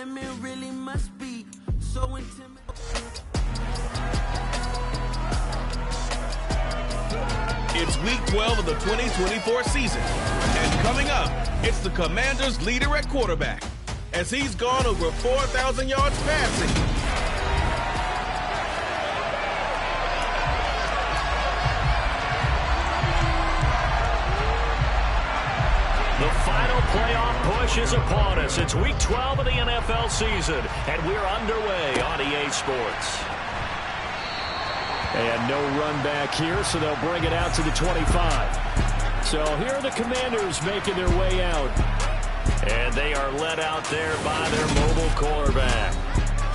damn, it really must be so intimidating. It's week 12 of the 2024 season. And coming up, it's the Commanders' leader at quarterback, as he's gone over 4,000 yards passing. The final playoff push is upon us. It's week 12 of the NFL season, and we're underway on EA Sports. And no run back here, so they'll bring it out to the 25. So here are the Commanders making their way out. And they are led out there by their mobile quarterback.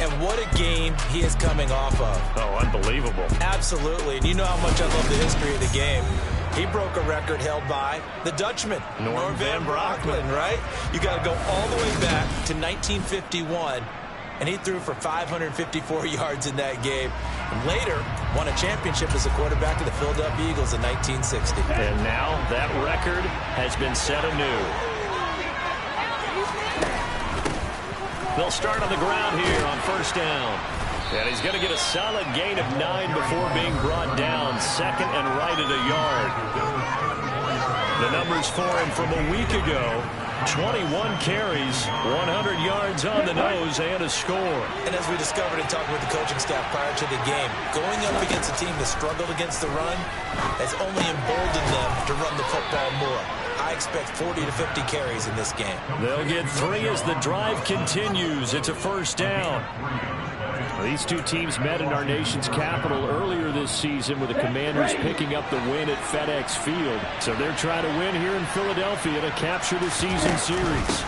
And what a game he is coming off of. Oh, unbelievable. Absolutely. And you know how much I love the history of the game. He broke a record held by the Dutchman, Norm Van Brocklin, right? You got to go all the way back to 1951, and he threw for 554 yards in that game. And later, won a championship as a quarterback of the Philadelphia Eagles in 1960. And now that record has been set anew. They'll start on the ground here on first down. And he's going to get a solid gain of 9 before being brought down. Second and right at a yard. The numbers for him from a week ago: 21 carries, 100 yards on the nose, and a score. And as we discovered in talking with the coaching staff prior to the game, going up against a team that struggled against the run has only emboldened them to run the football more. I expect 40 to 50 carries in this game. They'll get 3 as the drive continues. It's a first down. These two teams met in our nation's capital earlier this season, with the Commanders picking up the win at FedEx Field. So they're trying to win here in Philadelphia to capture the season series.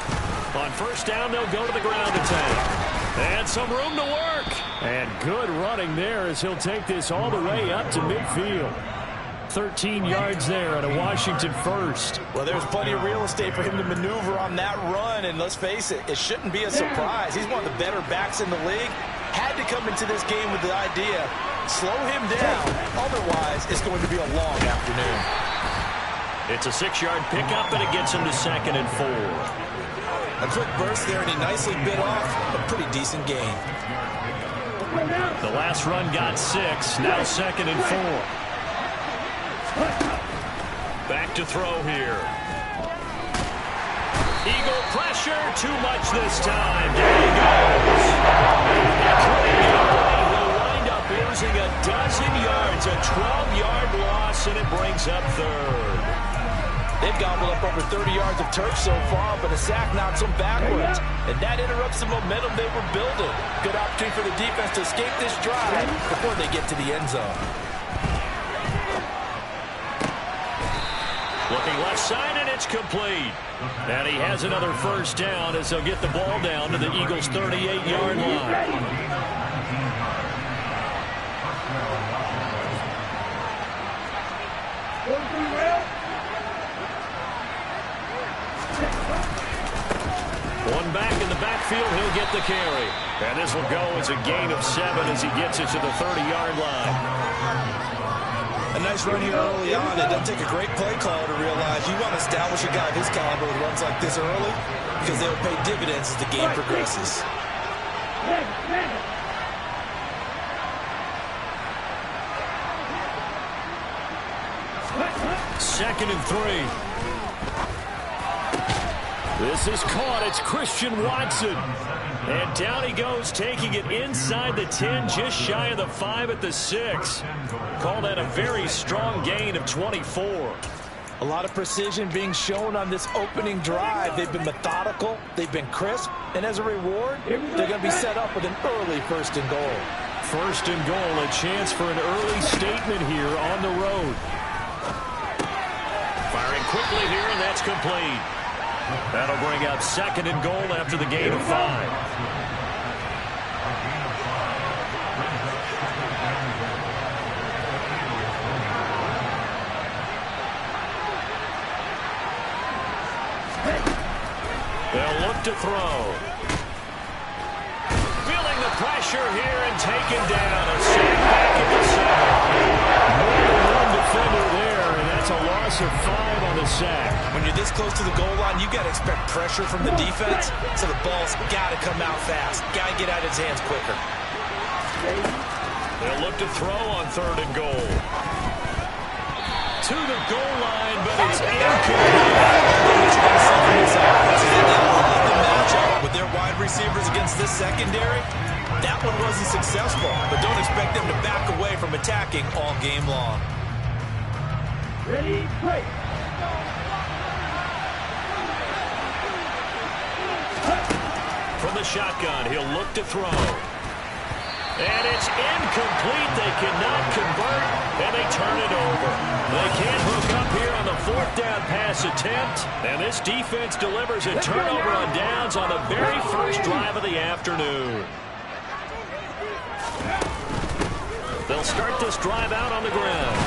On first down, they'll go to the ground attack. And some room to work. And good running there as he'll take this all the way up to midfield. 13 yards there at a Washington first. Well, there's plenty of real estate for him to maneuver on that run, and let's face it, it shouldn't be a surprise. He's one of the better backs in the league. Had to come into this game with the idea, slow him down, otherwise it's going to be a long afternoon. It's a 6-yard pickup, and it gets him to second and 4. A quick burst there, and he nicely bit off a pretty decent gain. The last run got 6, now second and 4. Back to throw here. Eagle pressure, too much this time. There he goes. He'll wind up losing a dozen yards, a 12-yard loss, and it brings up third. They've gobbled up over 30 yards of turf so far, but a sack knocks them backwards. And that interrupts the momentum they were building. Good opportunity for the defense to escape this drive before they get to the end zone. Looking left side, and it's complete. And he has another first down as they'll get the ball down to the Eagles' 38-yard line. One back in the backfield, he'll get the carry. And this will go as a gain of 7 as he gets it to the 30-yard line. A nice run here early on. It doesn't take a great play caller to realize you want to establish a guy of his caliber with runs like this early, because they'll pay dividends as the game progresses. Second and 3. This is caught. It's Christian Watson. And down he goes, taking it inside the 10, just shy of the 5 at the 6. Call that a very strong gain of 24. A lot of precision being shown on this opening drive. They've been methodical, they've been crisp, and as a reward, they're going to be set up with an early first and goal. First and goal, a chance for an early statement here on the road. Firing quickly here, and that's complete. That'll bring up second and goal after the gain of 5. They'll look to throw. Feeling the pressure here and taken down. A sack back at the 7. More than one defender there, and that's a loss loss of 5 on the sack. When you're this close to the goal line, you got to expect pressure from the defense, so the ball's got to come out fast. Got to get out of his hands quicker. They'll look to throw on 3rd and goal. To the goal line, but it's matchup with their wide receivers against this secondary. That one wasn't successful, but don't expect them to back away from attacking all game long. Ready, play. From the shotgun, he'll look to throw. And it's incomplete. They cannot convert, and they turn it over. They can't hook up here on the 4th down pass attempt, and this defense delivers a turnover on downs on the very first drive of the afternoon. They'll start this drive out on the ground.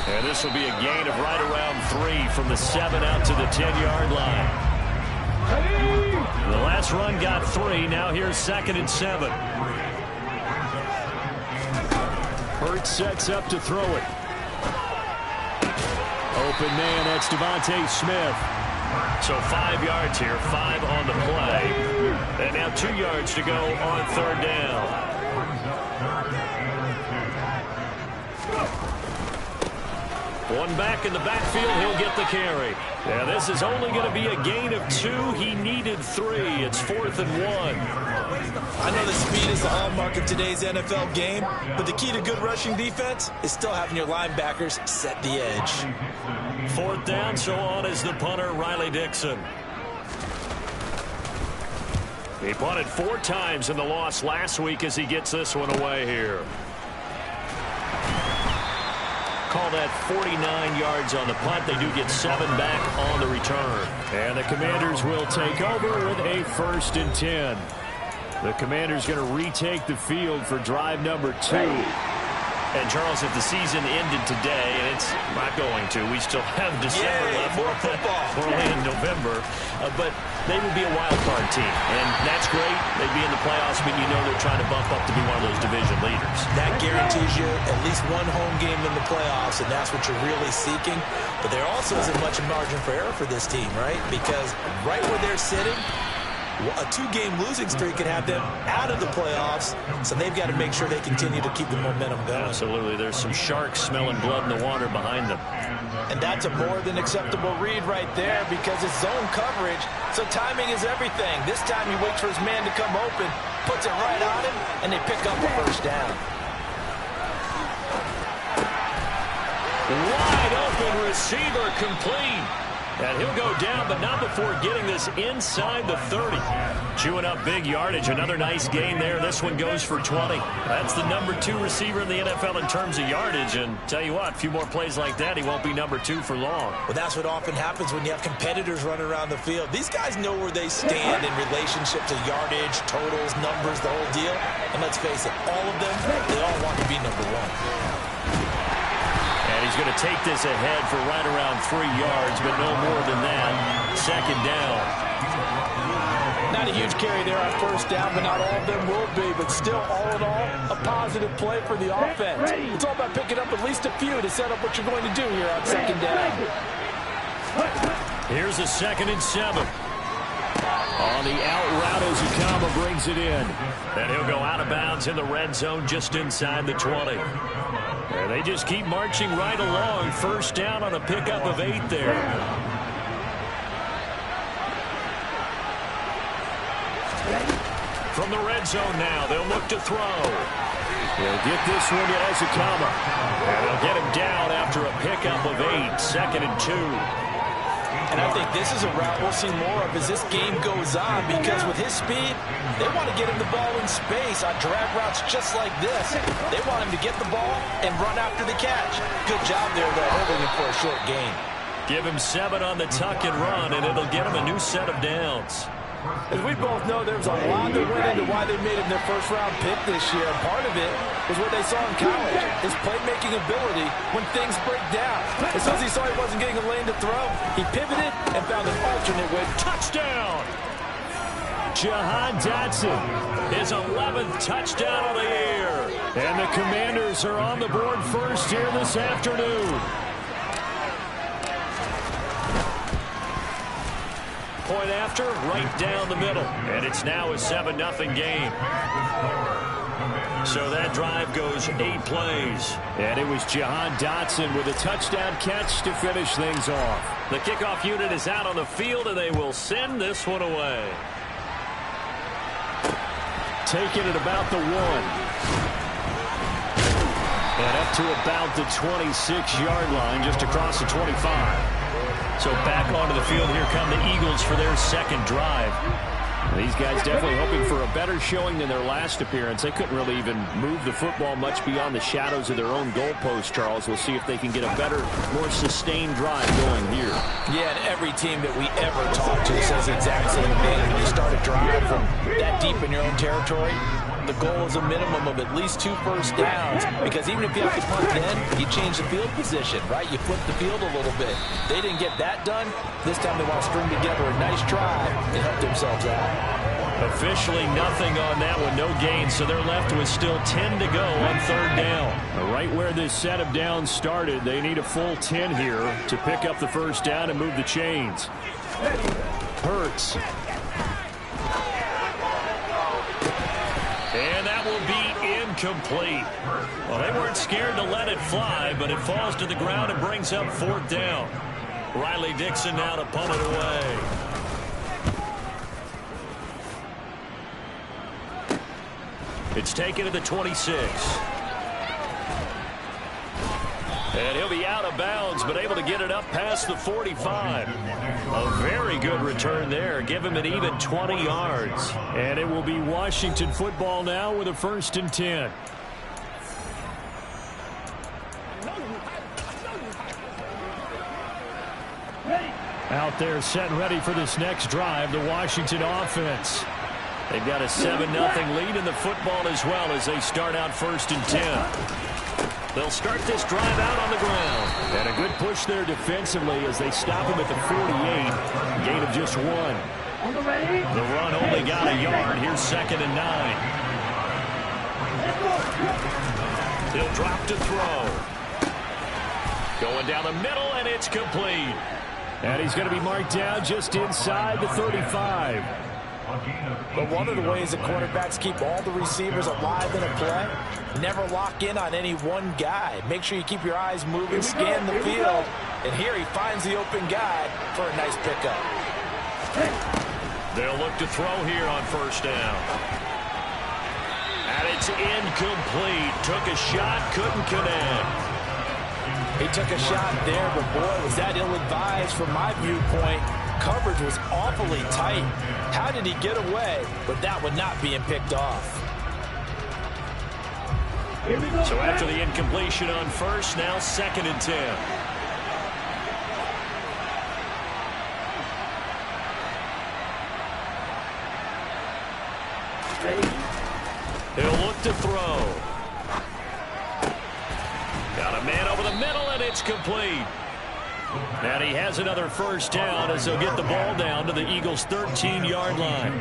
And this will be a gain of right around 3 from the 7 out to the 10-yard line. The last run got 3. Now here's 2nd and 7. Hurts sets up to throw it. Open man, that's Devontae Smith. So 5 yards here, 5 on the play. And now 2 yards to go on 3rd down. One back in the backfield, he'll get the carry. Yeah, this is only going to be a gain of 2. He needed 3. It's 4th and 1. I know the speed is the hallmark of today's NFL game, but the key to good rushing defense is still having your linebackers set the edge. 4th down, so on is the punter, Riley Dixon. He punted 4 times in the loss last week as he gets this one away here. Call that 49 yards on the punt. They do get 7 back on the return. And the Commanders will take over with a 1st and 10. The Commanders going to retake the field for drive number 2. And, Charles, if the season ended today, and it's not going to, we still have December left. More football. We're only in November. But they would be a wild card team. And that's great. They'd be in the playoffs, but you know they're trying to bump up to be one of those division leaders. That guarantees you at least one home game in the playoffs, and that's what you're really seeking. But there also isn't much margin for error for this team, right? Because right where they're sitting, a 2-game losing streak could have them out of the playoffs, so they've got to make sure they continue to keep the momentum going. Absolutely. There's some sharks smelling blood in the water behind them. And that's a more than acceptable read right there because it's zone coverage, so timing is everything. This time he waits for his man to come open, puts it right on him, and they pick up a 1st down. Wide open receiver complete. And he'll go down, but not before getting this inside the 30. Chewing up big yardage. Another nice gain there. This one goes for 20. That's the number 2 receiver in the NFL in terms of yardage. And tell you what, a few more plays like that, he won't be number 2 for long. Well, that's what often happens when you have competitors running around the field. These guys know where they stand in relationship to yardage, totals, numbers, the whole deal. And let's face it, all of them, they all want to be number 1. And he's going to take this ahead for right around 3 yards, but no more than that. 2nd down. Not a huge carry there on 1st down, but not all of them will be. But still, all in all, a positive play for the offense. It's all about picking up at least a few to set up what you're going to do here on 2nd down. Here's a 2nd and 7. On the out route as Ukama brings it in. And he'll go out of bounds in the red zone just inside the 20. And they just keep marching right along. 1st down on a pickup of 8 there. From the red zone now, they'll look to throw. They'll get this one to Ezekama. And they'll get him down after a pickup of 8. 2nd and 2. And I think this is a route we'll see more of as this game goes on because with his speed, they want to get him the ball in space on drag routes just like this. They want him to get the ball and run after the catch. Good job there, though, holding him for a short gain. Give him 7 on the tuck and run, and it'll get him a new set of downs. As we both know, there's a lot that went into why they made him their 1st-round pick this year. Part of it was what they saw in college, his playmaking ability when things break down. As soon as he saw he wasn't getting a lane to throw, he pivoted and found an alternate way. Touchdown! Jahan Dotson, his 11th touchdown of the year. And the Commanders are on the board first here this afternoon. point after, right down the middle. And it's now a 7-0 game. So that drive goes 8 plays. And it was Jahan Dotson with a touchdown catch to finish things off. The kickoff unit is out on the field, and they will send this one away. Taking it about the 1. And up to about the 26-yard line, just across the 25. So back onto the field, here come the Eagles for their second drive. These guys definitely hoping for a better showing than their last appearance. They couldn't really even move the football much beyond the shadows of their own goalpost, Charles. We'll see if they can get a better, more sustained drive going here. Yeah, and every team that we ever talk to says the exact same thing. When you start a drive from that deep in your own territory, the goal is a minimum of at least 2 first downs, because even if you have to punt then, you change the field position, right? You flip the field a little bit. They didn't get that done. This time they want to string together a nice drive and help themselves out. Officially nothing on that one, no gain, so they're left with still 10 to go on third down. Right where this set of downs started, they need a full 10 here to pick up the first down and move the chains. Hurts. And that will be incomplete. Well, they weren't scared to let it fly, but it falls to the ground and brings up fourth down. Riley Dixon now to punt it away. It's taken to the 26. And he'll be out of bounds, but able to get it up past the 45. A very good return there. Give him an even 20 yards. And it will be Washington football now with a 1st and 10. Out there set and ready for this next drive, the Washington offense. They've got a 7-0 lead in the football as well as they start out 1st and 10. They'll start this drive out on the ground. And a good push there defensively as they stop him at the 48. Gain of just 1. The run only got a yard. Here's 2nd and 9. He'll drop to throw. Going down the middle, and it's complete. And he's going to be marked down just inside the 35. But one of the ways that quarterbacks keep all the receivers alive in a play, never lock in on any one guy. Make sure you keep your eyes moving, scan the field, and here he finds the open guy for a nice pickup. They'll look to throw here on 1st down. And it's incomplete. Took a shot, couldn't connect. He took a shot there, but boy, was that ill-advised from my viewpoint. Coverage was awfully tight. How did he get away? But that one not being picked off. So after the incompletion on 1st, now 2nd and 10. He'll look to throw. Got a man over the middle, and it's complete. And he has another 1st down as they'll get the ball down to the Eagles' 13-yard line.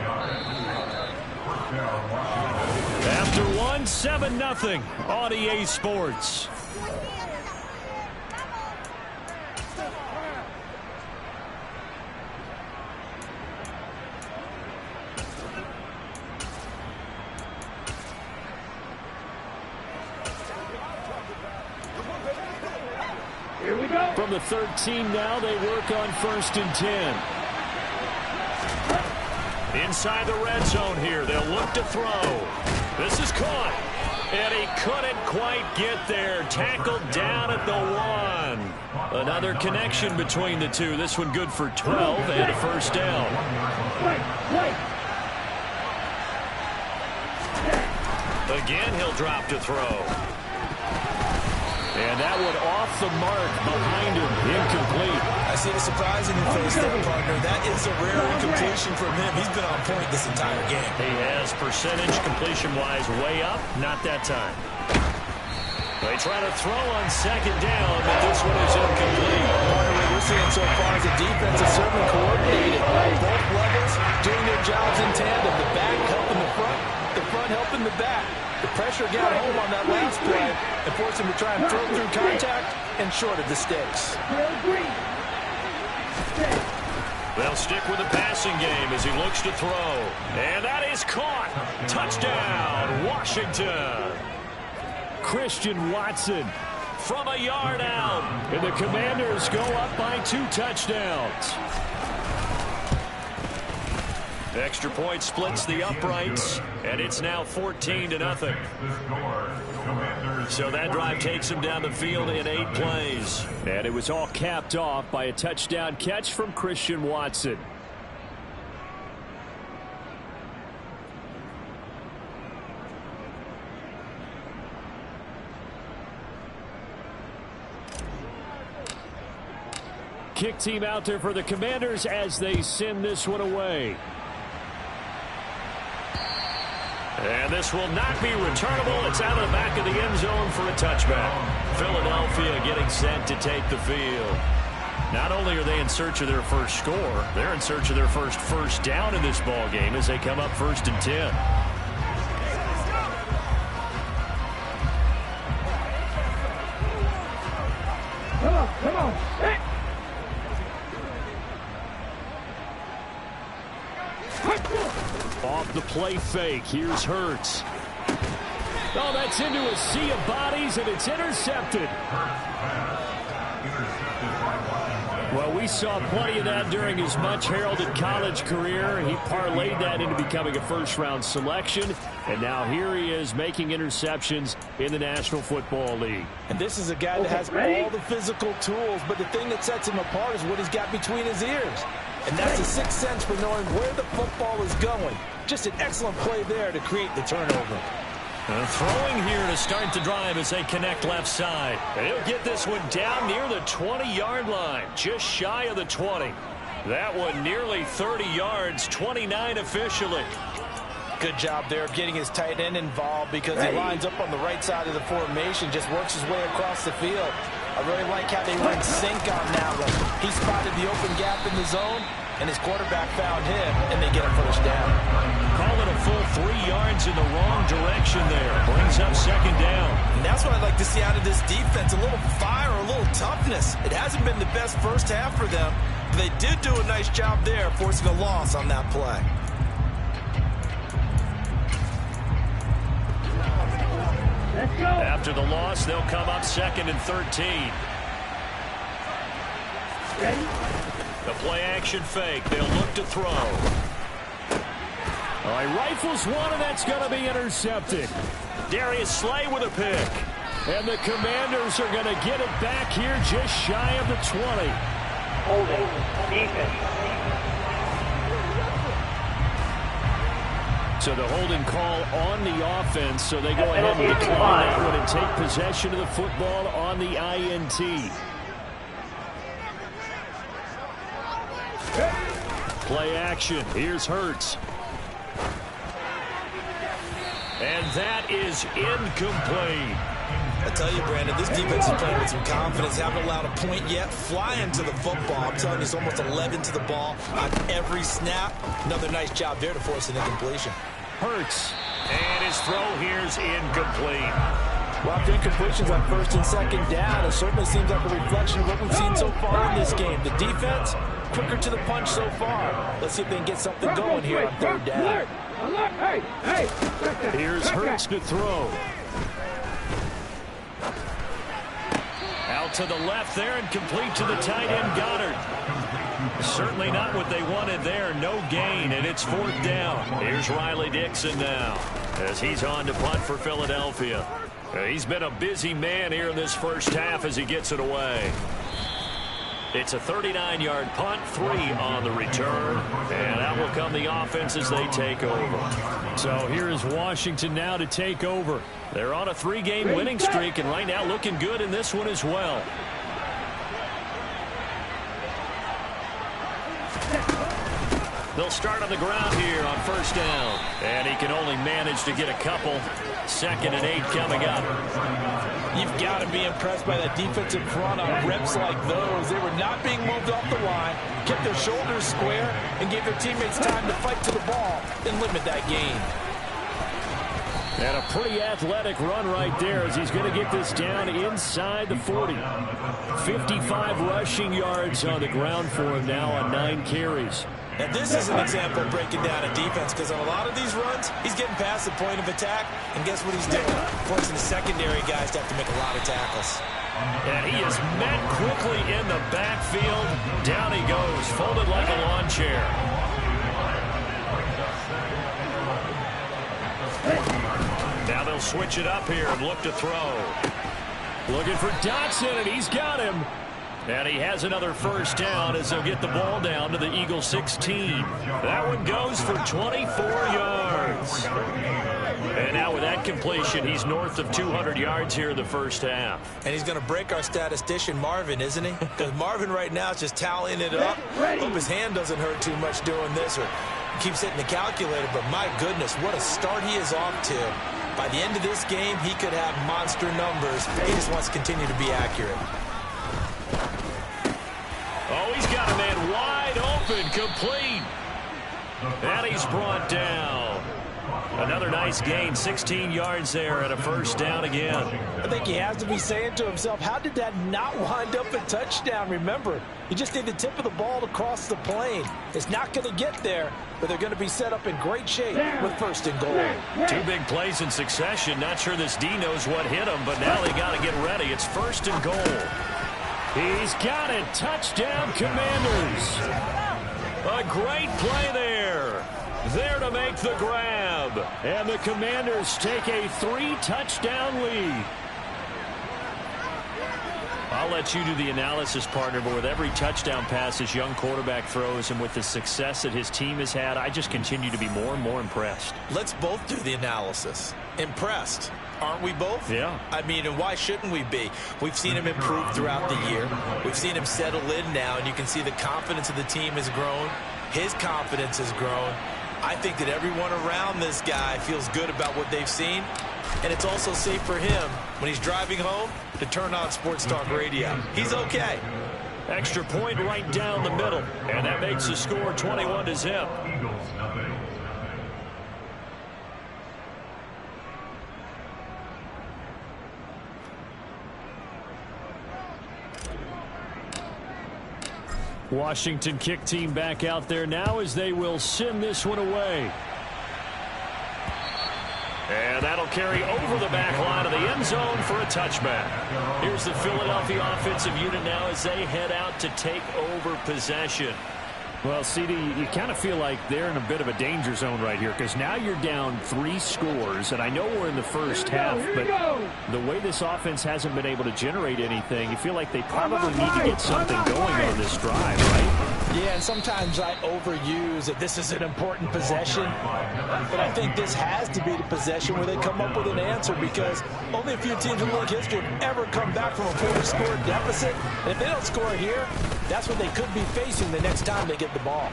After 1, 7-0 on EA Sports. From the 13 now, they work on 1st and 10. Inside the red zone here, they'll look to throw. This is caught, and he couldn't quite get there. Tackled down at the 1. Another connection between the two. This one good for 12 and a 1st down. Again, he'll drop to throw. And that one off the mark behind him. Incomplete. I see a surprise in your face there, partner. That is a rare incompletion from him. He's been on point this entire game. He has percentage completion-wise way up. Not that time. They try to throw on 2nd down, but this one is incomplete. Partner, what we're seeing so far is a defense that's certainly coordinated. Both levels doing their jobs in tandem. The back helping the front helping the back. The pressure got home on that last play and forced him to try and throw through contact and shorted the sticks. They'll They'll stick with the passing game as he looks to throw. And that is caught. Touchdown, Washington. Christian Watson from a yard out. And the Commanders go up by 2 touchdowns. Extra point splits the uprights, and it's now 14-0. So that drive takes them down the field in 8 plays. And it was all capped off by a touchdown catch from Christian Watson. Kick team out there for the Commanders as they send this one away. And this will not be returnable. It's out of the back of the end zone for a touchback. Philadelphia getting set to take the field. Not only are they in search of their first score, they're in search of their first down in this ball game as they come up 1st and 10. Come on. Hey. Off the play fake. Here's Hurts. Oh, that's into a sea of bodies, and it's intercepted. Well, we saw plenty of that during his much-heralded college career. He parlayed that into becoming a first-round selection, and now here he is making interceptions in the National Football League. And this is a guy that has all the physical tools, but the thing that sets him apart is what he's got between his ears. And that's a sixth sense for knowing where the football is going. Just an excellent play there to create the turnover. Throwing here to start the drive as they connect left side. And he'll get this one down near the 20-yard line, just shy of the 20. That one nearly 30 yards, 29 officially. Good job there getting his tight end involved because he lines up on the right side of the formation, just works his way across the field. I really like how they went sync on that one. He spotted the open gap in the zone, and his quarterback found him, and they get a first down. Call it a full 3 yards in the wrong direction there. Brings up 2nd down. And that's what I'd like to see out of this defense, a little fire, a little toughness. It hasn't been the best first half for them, but they did do a nice job there, forcing a loss on that play. After the loss, they'll come up 2nd and 13. The play action fake. They'll look to throw. All right, rifles one, and that's going to be intercepted. Darius Slay with a pick. And the Commanders are going to get it back here just shy of the 20. Holding. Defense. So the holding call on the offense, so they go ahead and decline that one and take possession of the football on the INT. Play action. Here's Hurts. And that is incomplete. I tell you, Brandon, this defense is playing with some confidence. Haven't allowed a point yet. Flying to the football. I'm telling you, it's almost 11 to the ball on every snap. Another nice job there to force an incompletion. Hurts. And his throw here's incomplete. Well, after incompletions on 1st and 2nd down, it certainly seems like a reflection of what we've seen so far in this game. The defense, quicker to the punch so far. Let's see if they can get something going here on 3rd down. Here's Hurts to throw. Out to the left there and complete to the tight end Goddard. Certainly not what they wanted there. No gain, and it's 4th down. Here's Riley Dixon now as he's on to punt for Philadelphia. He's been a busy man here in this first half as he gets it away. It's a 39-yard punt, 3 on the return, and out will come the offense as they take over. So here is Washington now to take over. They're on a 3-game winning streak, and right now looking good in this one as well. They'll start on the ground here on 1st down, and he can only manage to get a couple. 2nd and 8 coming up. You've got to be impressed by that defensive front on reps like those. They were not being moved off the line, kept their shoulders square, and gave their teammates time to fight to the ball and limit that gain. And a pretty athletic run right there as he's going to get this down inside the 40. 55 rushing yards on the ground for him now on 9 carries. And this is an example of breaking down a defense, because on a lot of these runs, he's getting past the point of attack, and guess what he's doing? Forcing the secondary guys to have to make a lot of tackles. And he is met quickly in the backfield. Down he goes, folded like a lawn chair. Now they'll switch it up here and look to throw. Looking for Dotson, and he's got him. And he has another first down as they'll get the ball down to the Eagle 16. That one goes for 24 yards. And now with that completion, he's north of 200 yards here in the first half. And he's going to break our statistician, Marvin, isn't he? Because Marvin right now is just tallying it up. Hope his hand doesn't hurt too much doing this, or keeps hitting the calculator. But my goodness, what a start he is off to. By the end of this game, he could have monster numbers. He just wants to continue to be accurate. Oh, he's got a man wide open, complete. And he's brought down. Another nice gain, 16 yards there, and a first down again. I think he has to be saying to himself, how did that not wind up a touchdown? Remember, you just need the tip of the ball to cross the plane. It's not going to get there, but they're going to be set up in great shape with first and goal. 2 big plays in succession. Not sure this D knows what hit him, but now they got to get ready. It's first and goal. He's got it. Touchdown, Commanders. A great play there. There to make the grab. And the Commanders take a 3-touchdown lead. I'll let you do the analysis, partner, but with every touchdown pass this young quarterback throws and with the success that his team has had, I just continue to be more and more impressed. Let's both do the analysis. Impressed. Aren't we both? Yeah. I mean, and why shouldn't we be? We've seen him improve throughout the year. We've seen him settle in now, and you can see the confidence of the team has grown. His confidence has grown. I think that everyone around this guy feels good about what they've seen, and it's also safe for him when he's driving home to turn on Sports Talk Radio. He's okay. Extra point right down the middle, and that makes the score 21-0. Washington kick team back out there now as they will send this one away. And that'll carry over the back line of the end zone for a touchback. Here's the Philadelphia offensive unit now as they head out to take over possession. Well, CD, you kind of feel like they're in a bit of a danger zone right here because now you're down 3 scores, and I know we're in the first half, but the way this offense hasn't been able to generate anything, you feel like they probably need to get something going on this drive, right? Yeah, and sometimes I overuse that this is an important possession, but I think this has to be the possession where they come up with an answer, because only a few teams in league history have ever come back from a 40-score deficit, and if they don't score here, that's what they could be facing the next time they get the ball.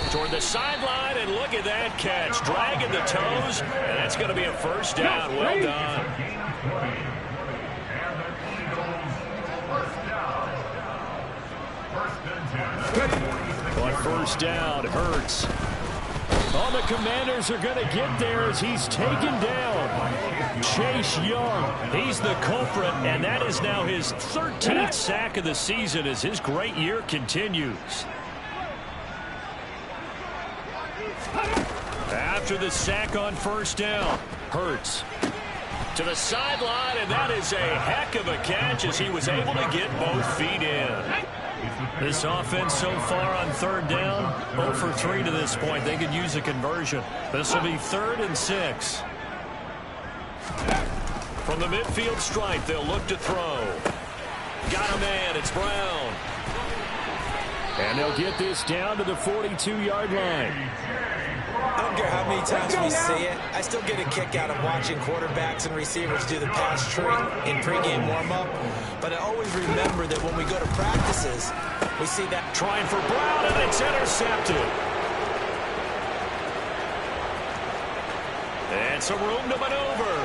Toward the sideline, and look at that catch. Dragging the toes, and that's going to be a first down. Well done. On first down, Hurts. Oh, the Commanders are going to get there as he's taken down. Chase Young, he's the culprit, and that is now his 13th sack of the season as his great year continues. After the sack on first down, Hurts to the sideline, and that is a heck of a catch as he was able to get both feet in. This offense so far on third down, 0 for 3 to this point. They could use a conversion. This will be 3rd and 6. From the midfield stripe, they'll look to throw. Got a man, it's Brown. And they'll get this down to the 42-yard line. I don't care how many times we see it, I still get a kick out of watching quarterbacks and receivers do the pass tree in pregame warm-up. But I always remember that when we go to practices, we see that trying for Brown, and it's intercepted. And some room to maneuver.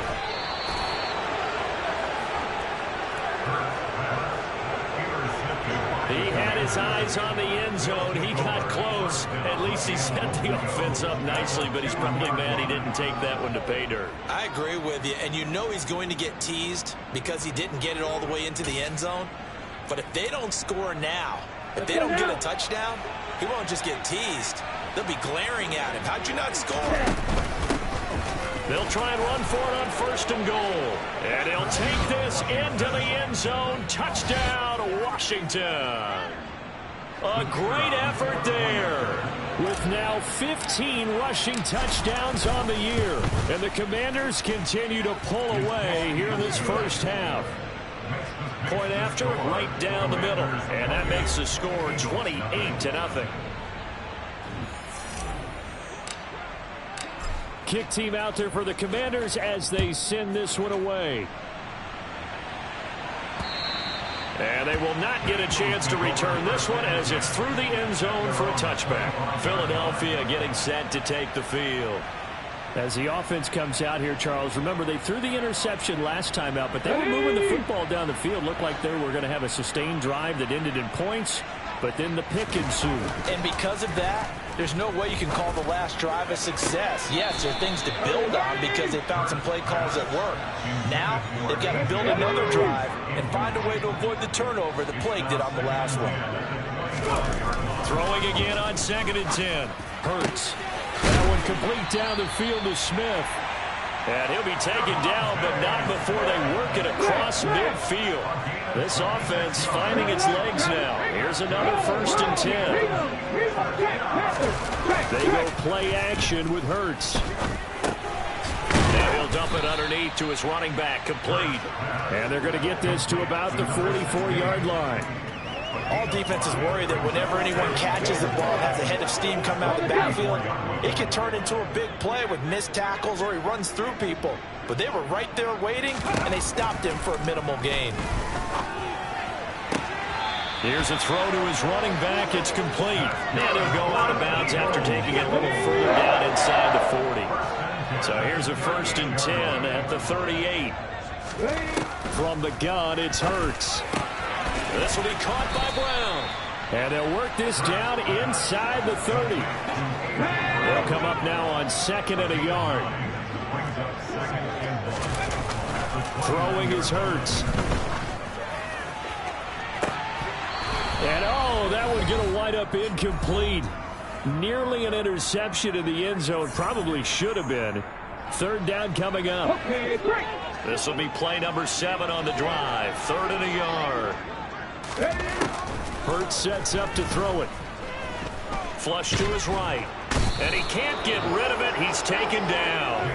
He had his his eyes on the end zone. He got close. At least he set the offense up nicely, but he's probably mad he didn't take that one to pay dirt. I agree with you, and you know he's going to get teased because he didn't get it all the way into the end zone. But if they don't score now, if they don't get a touchdown, he won't just get teased. They'll be glaring at him. How'd you not score? They'll try and run for it on 1st and goal. And he'll take this into the end zone. Touchdown, Washington. A great effort there. With now 15 rushing touchdowns on the year. And the Commanders continue to pull away here in this first half. Point after, right down the middle. And that makes the score 28-0. Kick team out there for the Commanders as they send this one away. And they will not get a chance to return this one as it's through the end zone for a touchback. Philadelphia getting set to take the field. As the offense comes out here, Charles, remember they threw the interception last time out, but they were moving the football down the field. Looked like they were going to have a sustained drive that ended in points, but then the pick ensued. And because of that, there's no way you can call the last drive a success. Yes, there are things to build on because they found some play calls that work. Now, they've got to build another drive and find a way to avoid the turnover that plagued it on the last one. Throwing again on 2nd and 10. Hurts. That one complete down the field to Smith. And he'll be taken down, but not before they work it across midfield. This offense finding its legs now. Here's another 1st and 10. They go play action with Hurts. Now he'll dump it underneath to his running back, complete. And they're going to get this to about the 44-yard line. All defenses worry that whenever anyone catches the ball and has a head of steam come out of the backfield, it can turn into a big play with missed tackles or he runs through people. But they were right there waiting, and they stopped him for a minimal gain. Here's a throw to his running back. It's complete. Now they'll go out of bounds after taking it a little further down inside the 40. So here's a 1st and 10 at the 38. From the gun, it's Hurts. This will be caught by Brown. And they'll work this down inside the 30. They'll come up now on 2nd and a yard. Throwing is Hurts. And oh, that would get a wind up incomplete. Nearly an interception in the end zone. Probably should have been. 3rd down coming up. This will be play number 7 on the drive. 3rd and a yard. Hurts sets up to throw it. Flush to his right. And he can't get rid of it. He's taken down.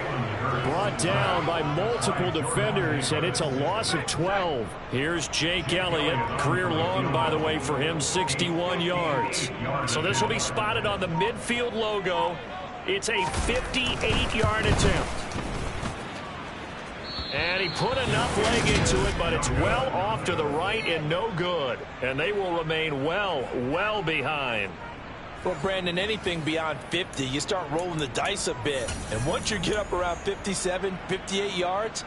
Brought down by multiple defenders, and it's a loss of 12. Here's Jake Elliott. Career long, by the way, for him, 61 yards. So this will be spotted on the midfield logo. It's a 58-yard attempt. And he put enough leg into it, but it's well off to the right and no good. And they will remain well behind. Well, Brandon, anything beyond 50, you start rolling the dice a bit. And once you get up around 57, 58 yards,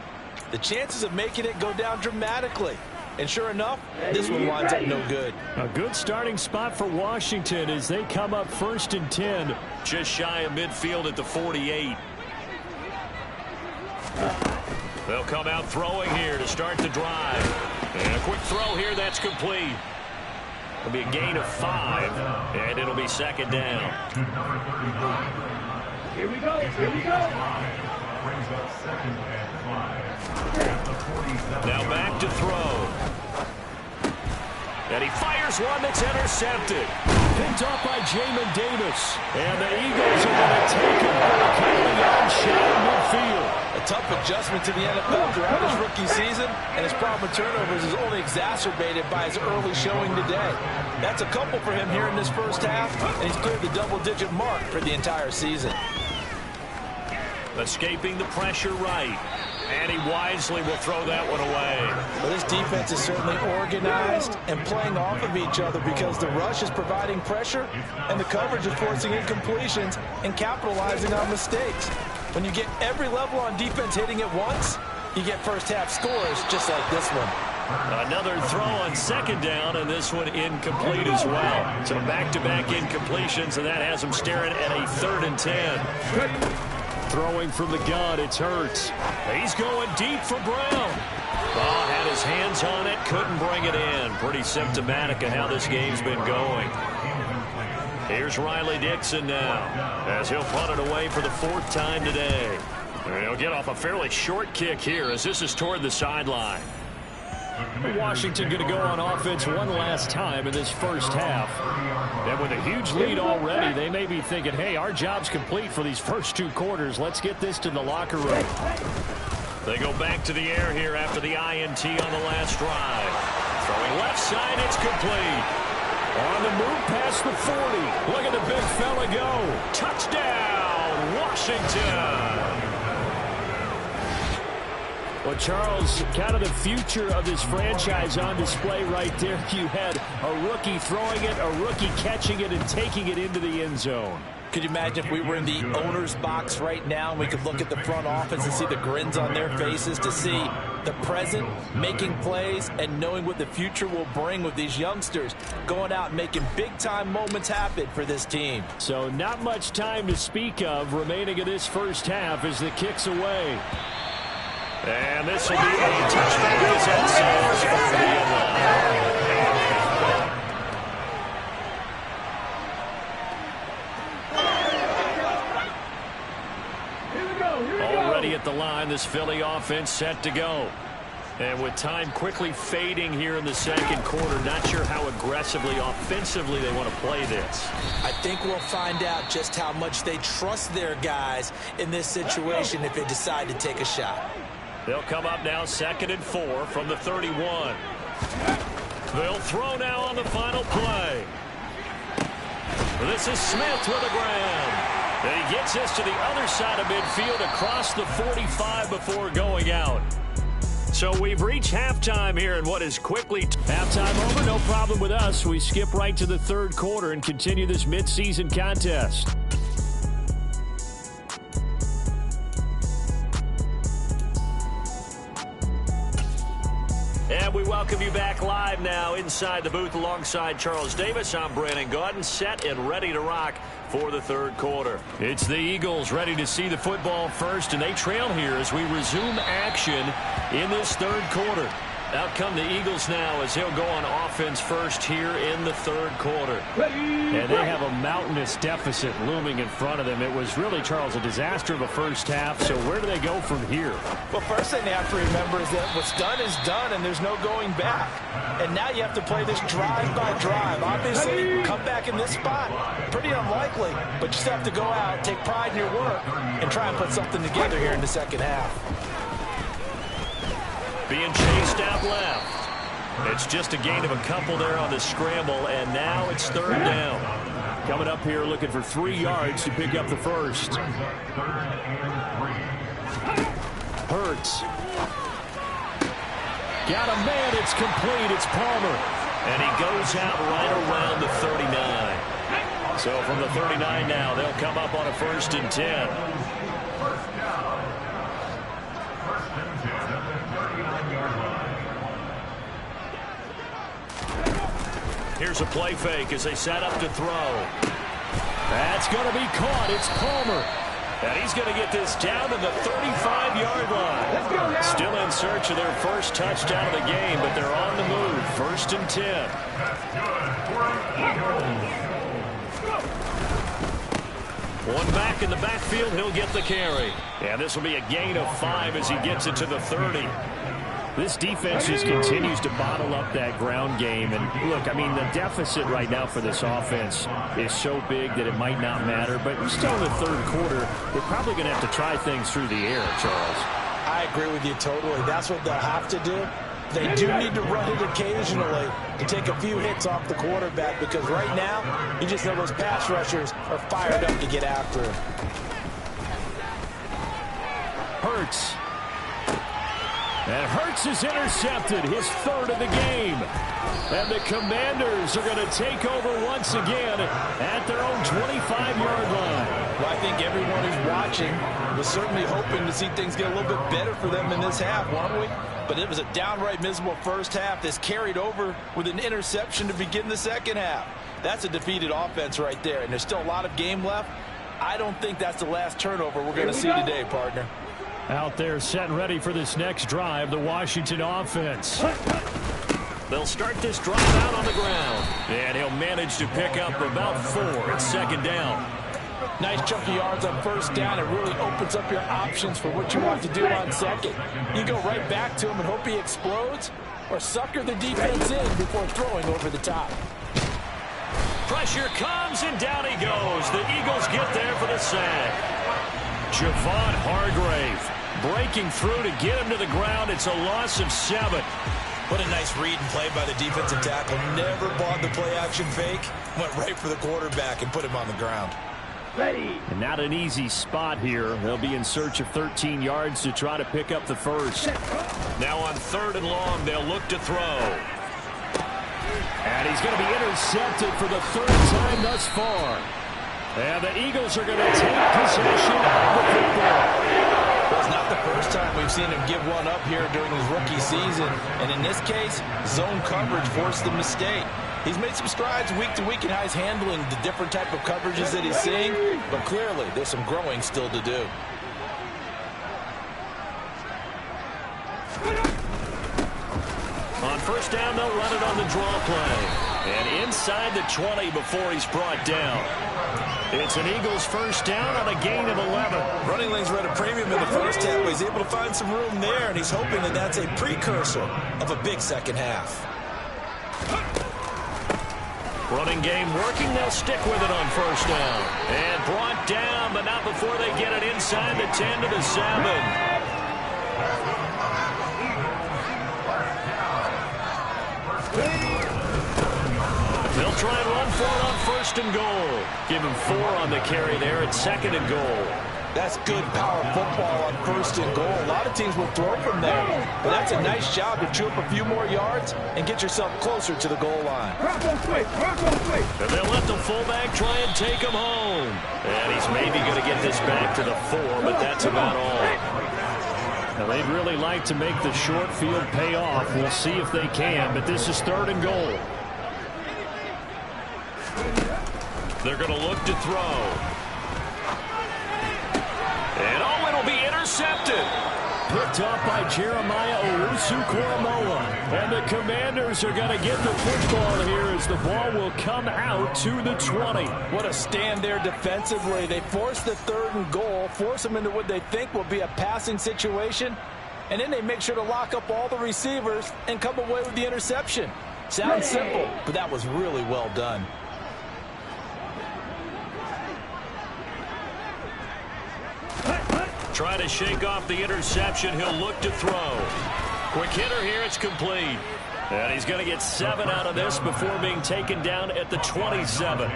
the chances of making it go down dramatically. And sure enough, this one winds up no good. A good starting spot for Washington as they come up 1st and 10. Just shy of midfield at the 48. They'll come out throwing here to start the drive. And a quick throw here, that's complete. It'll be a gain of 5, and it'll be 2nd down. Here we go. Now back to throw. And he fires one that's intercepted. Picked off by Jamin Davis. And the Eagles are going to take it for a count shot in midfield. A tough adjustment to the NFL throughout his rookie season, and his problem with turnovers is only exacerbated by his early showing today. That's a couple for him here in this first half, and he's cleared the double-digit mark for the entire season. Escaping the pressure right. And he wisely will throw that one away. Well, this defense is certainly organized and playing off of each other because the rush is providing pressure and the coverage is forcing incompletions and capitalizing on mistakes. When you get every level on defense hitting at once, you get first half scores just like this one. Another throw on second down, and this one incomplete as well. So back-to-back incompletions, and that has him staring at a 3rd and 10. Throwing from the gun, it's Hurts. He's going deep for Brown. Oh, had his hands on it, couldn't bring it in. Pretty symptomatic of how this game's been going. Here's Riley Dixon now, as he'll punt it away for the 4th time today. And he'll get off a fairly short kick here, as this is toward the sideline. Washington going to go on offense one last time in this first half. And with a huge lead already, they may be thinking, hey, our job's complete for these first 2 quarters. Let's get this to the locker room. They go back to the air here after the INT on the last drive. Throwing left side, it's complete. On the move past the 40. Look at the big fella go. Touchdown, Washington. Well, Charles, kind of the future of this franchise on display right there. You had a rookie throwing it, a rookie catching it, and taking it into the end zone. Could you imagine if we were in the owner's box right now and we could look at the front office and see the grins on their faces, to see the present making plays and knowing what the future will bring with these youngsters going out and making big-time moments happen for this team. So not much time to speak of remaining in this first half as the kick's away. And this will be a touchback as it sails over the end line. Already at the line, this Philly offense set to go. And with time quickly fading here in the second quarter, not sure how aggressively, offensively they want to play this. I think we'll find out just how much they trust their guys in this situation if they decide to take a shot. They'll come up now 2nd and 4 from the 31. They'll throw now on the final play. This is Smith with a grab. And he gets this to the other side of midfield across the 45 before going out. So we've reached halftime here in what is quickly halftime over. No problem with us. We skip right to the 3rd quarter and continue this midseason contest. And we welcome you back live now inside the booth alongside Charles Davis. I'm Brandon Gaudin, set and ready to rock for the 3rd quarter. It's the Eagles ready to see the football first, and they trail here as we resume action in this 3rd quarter. Out come the Eagles now as he'll go on offense first here in the 3rd quarter. And they have a mountainous deficit looming in front of them. It was really, Charles, a disaster of a first half. So where do they go from here? Well, first thing they have to remember is that what's done is done, and there's no going back. And now you have to play this drive by drive. Obviously, come back in this spot, pretty unlikely. But you still have to go out, take pride in your work, and try and put something together here in the second half. Being chased out left. It's just a gain of a couple there on the scramble, and now it's 3rd down. Coming up here looking for 3 yards to pick up the first. Hurts. Got a man, it's complete, it's Palmer. And he goes out right around the 39. So from the 39 now, they'll come up on a 1st and 10. Here's a play fake as they set up to throw. That's going to be caught. It's Palmer. And he's going to get this down to the 35-yard line. Still in search of their first touchdown of the game, but they're on the move. 1st and 10. One back in the backfield. He'll get the carry. And this will be a gain of 5 as he gets it to the 30. This defense just continues to bottle up that ground game. And look, I mean, the deficit right now for this offense is so big that it might not matter. But still in the 3rd quarter, they're probably going to have to try things through the air, Charles. I agree with you totally. That's what they'll have to do. They do need to run it occasionally to take a few hits off the quarterback, because right now, you just know those pass rushers are fired up to get after him. Hurts. And Hurts is intercepted, his 3rd of the game. And the Commanders are going to take over once again at their own 25-yard line. Well, I think everyone who's watching was certainly hoping to see things get a little bit better for them in this half, weren't we? but it was a downright miserable first half. This carried over with an interception to begin the second half. That's a defeated offense right there, and there's still a lot of game left. I don't think that's the last turnover we're going to see today, partner. Out there set and ready for this next drive, the Washington offense. They'll start this drive out on the ground, and he'll manage to pick up about 4. It's second down. Nice chunk of yards on first down. It really opens up your options for what you want to do on second. You go right back to him and hope he explodes, or sucker the defense in before throwing over the top. Pressure comes, and down he goes. The Eagles get there for the sack. Javon Hargrave breaking through to get him to the ground. It's a loss of 7. What a nice read and play by the defensive tackle. Never bought the play-action fake. Went right for the quarterback and put him on the ground. And not an easy spot here. They'll be in search of 13 yards to try to pick up the first. Now on 3rd and long, they'll look to throw. And he's going to be intercepted for the 3rd time thus far. And the Eagles are going to take possession of the football. Well, it's not the first time we've seen him give one up here during his rookie season. And in this case, zone coverage forced the mistake. He's made some strides week to week in how he's handling the different type of coverages that he's seeing. But clearly, there's some growing still to do. On first down, they'll run it on the draw play. And inside the 20 before he's brought down. It's an Eagles first down on a gain of 11. Running lanes were at a premium in the first half, but he's able to find some room there, and he's hoping that that's a precursor of a big second half. Running game working. They'll stick with it on first down. And brought down, but not before they get it inside the 10 to the 7. They'll try and run for it on 1st and goal. Give him 4 on the carry there at 2nd and goal. That's good power football on 1st and goal. A lot of teams will throw from there, but that's a nice job to chew up a few more yards and get yourself closer to the goal line. And they'll let the fullback try and take him home. And he's maybe going to get this back to the 4, but that's about all. Now, they'd really like to make the short field pay off. We'll see if they can, but this is 3rd and goal. They're going to look to throw. And it'll be intercepted. Picked up by Jeremiah Owusu-Koramoah. And the Commanders are going to get the football here as the ball will come out to the 20. What a stand there defensively. They force the 3rd and goal, force them into what they think will be a passing situation, and then they make sure to lock up all the receivers and come away with the interception. Sounds simple, but that was really well done. Try to shake off the interception. He'll look to throw. Quick hitter here. It's complete. And he's going to get 7 out of this before being taken down at the 27.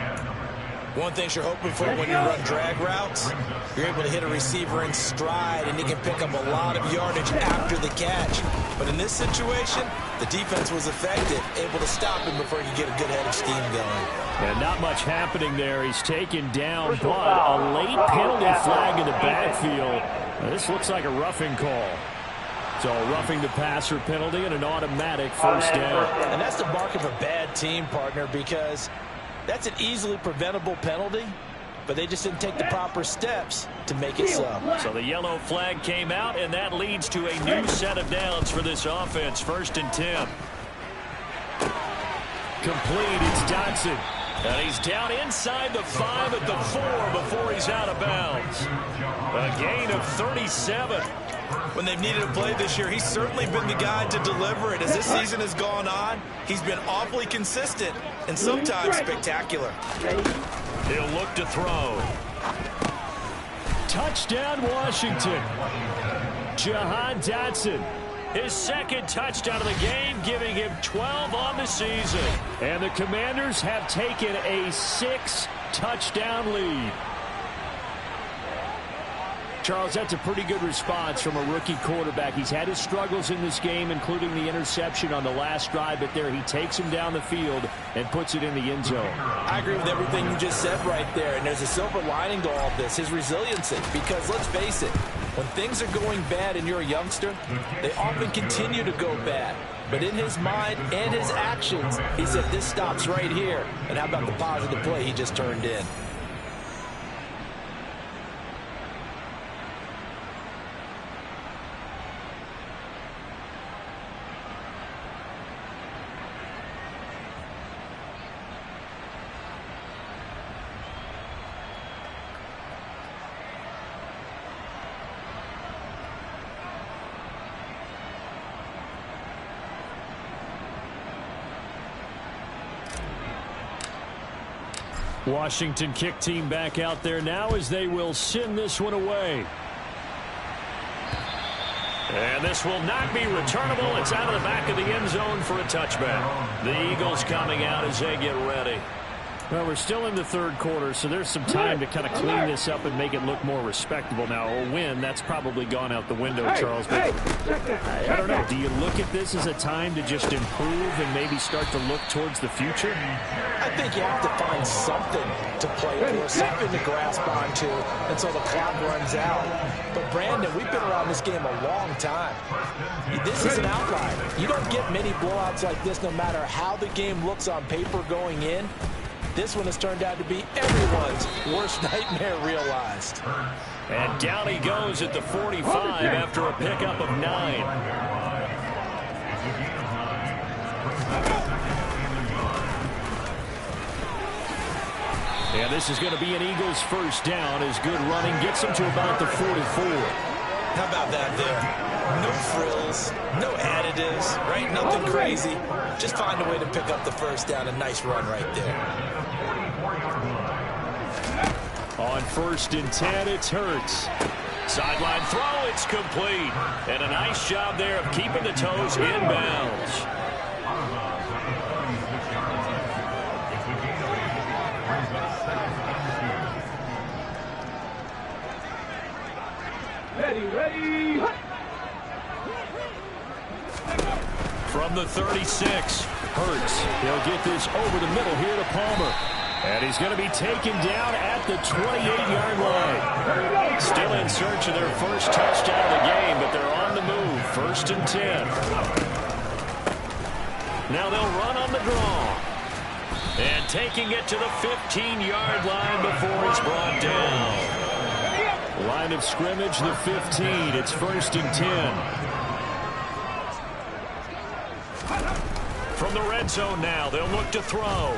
One thing you're hoping for when you run drag routes, you're able to hit a receiver in stride, and he can pick up a lot of yardage after the catch. But in this situation, the defense was effective, able to stop him before he could get a good head of steam going. And not much happening there. He's taken down, but a late penalty flag in the backfield. Now, this looks like a roughing call. So a roughing the passer penalty and an automatic first down. And that's the mark of a bad team, partner, because that's an easily preventable penalty, but they just didn't take the proper steps to make it so. So the yellow flag came out, and that leads to a new set of downs for this offense. 1st and 10. Complete. It's Dotson. And he's down inside the 5 at the 4 before he's out of bounds. A gain of 37. When they've needed a play this year, he's certainly been the guy to deliver it. As this season has gone on, he's been awfully consistent and sometimes spectacular. He'll look to throw. Touchdown, Washington. Jahan Dotson. His 2nd touchdown of the game, giving him 12 on the season. And the Commanders have taken a 6-touchdown lead. Charles, that's a pretty good response from a rookie quarterback. He's had his struggles in this game, including the interception on the last drive, but there he takes him down the field and puts it in the end zone. I agree with everything you just said right there, and there's a silver lining to all of this, his resiliency, because let's face it, When things are going bad and you're a youngster, they often continue to go bad. But in his mind and his actions, he said, this stops right here. And how about the positive play he just turned in? Washington kick team back out there now as they will send this one away. And this will not be returnable. It's out of the back of the end zone for a touchback. The Eagles coming out as they get ready. Well, we're still in the third quarter, so there's some time to kind of clean this up and make it look more respectable. Now, a win, that's probably gone out the window, Charles. But I don't know. Do you look at this as a time to just improve and maybe start to look towards the future? I think you have to find something to play for, something to grasp onto until the clock runs out. But, Brandon, we've been around this game a long time. This is an outlier. You don't get many blowouts like this no matter how the game looks on paper going in. This one has turned out to be everyone's worst nightmare realized. And down he goes at the 45 after a pickup of 9. And this is going to be an Eagles first down as good running gets them to about the 44. How about that there? No frills, no additives, right? Nothing crazy. Just find a way to pick up the first down. A nice run right there. On 1st and 10, it's Hurts. Sideline throw, it's complete. And a nice job there of keeping the toes inbounds. Ready. From the 36, Hurts. He'll get this over the middle here to Palmer. And he's going to be taken down at the 28-yard line. Still in search of their first touchdown of the game, but they're on the move. 1st and 10. Now they'll run on the draw. And taking it to the 15-yard line before it's brought down. Line of scrimmage, the 15. It's 1st and 10. From the red zone now, they'll look to throw.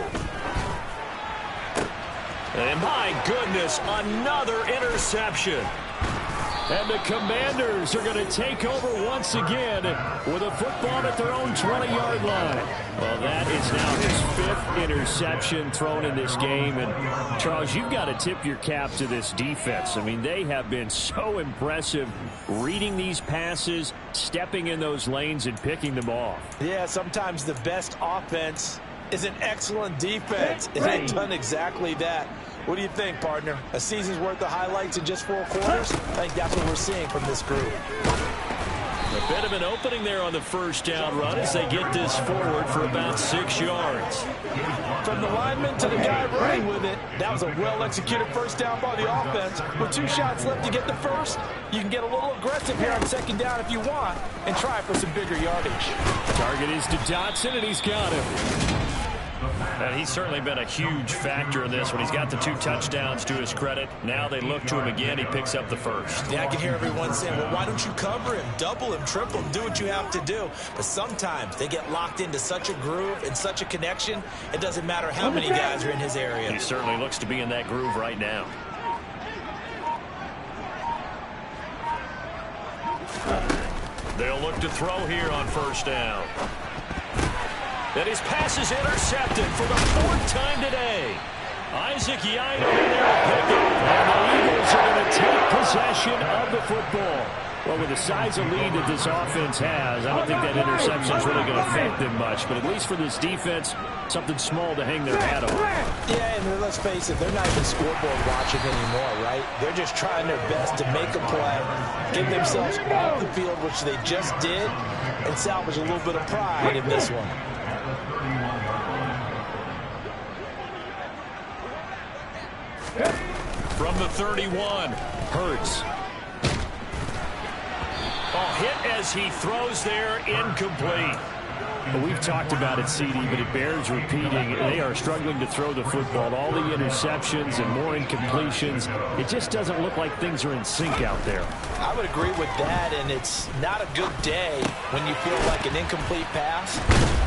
And my goodness, another interception. And the Commanders are going to take over once again with a football at their own 20-yard line. Well, that is now his 5th interception thrown in this game. And, Charles, you've got to tip your cap to this defense. I mean, they have been so impressive reading these passes, stepping in those lanes, and picking them off. Yeah, sometimes the best offense is an excellent defense. And they've done exactly that. What do you think, partner? A season's worth of highlights in just 4 quarters? I think that's what we're seeing from this group. A bit of an opening there on the first down run as they get this forward for about 6 yards. From the lineman to the guy running with it, that was a well-executed first down by the offense. With 2 shots left to get the first, you can get a little aggressive here on 2nd down if you want and try for some bigger yardage. Target is to Dotson, and he's got him. And he's certainly been a huge factor in this when he's got the 2 touchdowns to his credit. Now they look to him again. He picks up the first. Yeah, I can hear everyone saying, well, why don't you cover him, double him, triple him, do what you have to do. But sometimes they get locked into such a groove and such a connection, it doesn't matter how many guys are in his area. He certainly looks to be in that groove right now. They'll look to throw here on first down. And his pass is intercepted for the 4th time today. Isaac Yino in there to pick it. And the Eagles are going to take possession of the football. Well, with the size of lead that this offense has, I don't think that interception is really going to affect them much. But at least for this defense, something small to hang their hat on. Yeah, and let's face it, they're not even scoreboard watching anymore, right? They're just trying their best to make a play, get themselves off the field, which they just did, and salvage a little bit of pride in this one. From the 31, Hurts. Oh, hit as he throws there, incomplete. Well, we've talked about it, CD, but it bears repeating. They are struggling to throw the football. All the interceptions and more incompletions. It just doesn't look like things are in sync out there. I would agree with that, and it's not a good day when you feel like an incomplete pass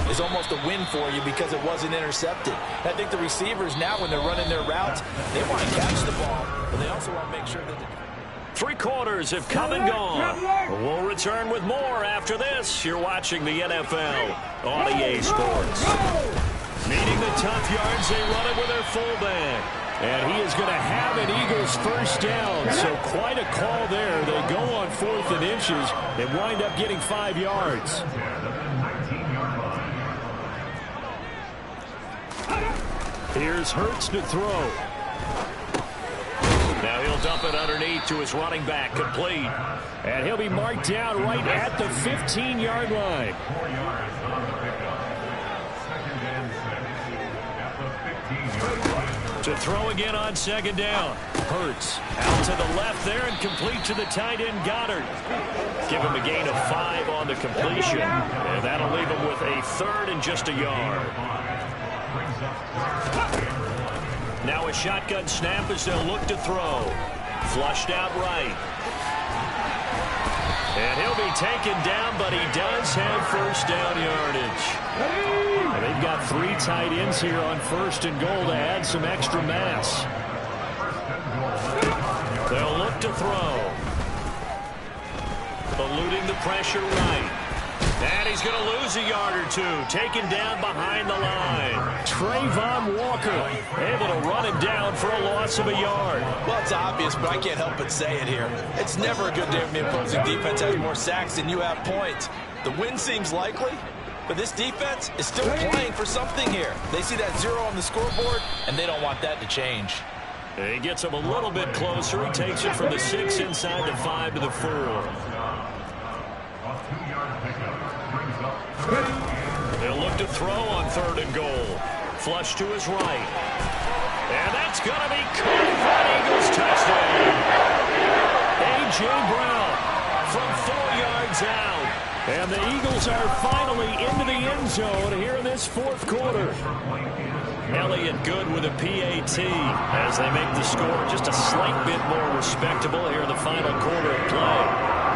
is almost a win for you because it wasn't intercepted. I think the receivers now, when they're running their routes, they want to catch the ball, but they also want to make sure that 3 quarters have come and gone. We'll return with more after this. You're watching the NFL on EA Sports. Needing the tough yards, they run it with their fullback. And he is going to have an Eagles first down. So quite a call there. They go on 4th and inches and wind up getting 5 yards. Here's Hurts to throw. Now he'll dump it underneath to his running back, complete. And he'll be marked down right at the 15-yard line. To throw again on 2nd down. Hurts out to the left there and complete to the tight end, Goddard. Give him a gain of 5 on the completion. And that'll leave him with a 3rd and just a yard. Now a shotgun snap as they'll look to throw. Flushed out right. And he'll be taken down, but he does have first down yardage. And they've got 3 tight ends here on 1st and goal to add some extra mass. They'll look to throw. Eluding the pressure right. And he's going to lose a yard or 2. Taken down behind the line. Trayvon Walker able to run him down for a loss of a yard. Well, it's obvious, but I can't help but say it here. It's never a good day when the opposing defense has more sacks than you have points. The win seems likely, but this defense is still playing for something here. They see that 0 on the scoreboard, and they don't want that to change. He gets him a little bit closer. He takes it from the 6 inside the 5 to the 4. They'll look to throw on 3rd and goal. Flush to his right. And that's going to be caught for an Eagles touchdown. A.J. Brown from 4 yards out. And the Eagles are finally into the end zone here in this 4th quarter. Elliott good with a PAT as they make the score just a slight bit more respectable here in the final quarter of play.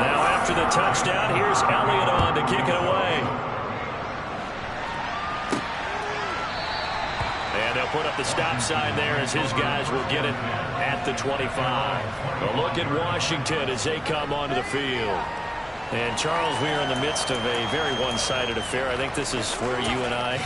Now after the touchdown, here's Elliott on to kick it away. And they'll put up the stop sign there as his guys will get it at the 25. A look at Washington as they come onto the field. And, Charles, we are in the midst of a very one-sided affair. I think this is where you and I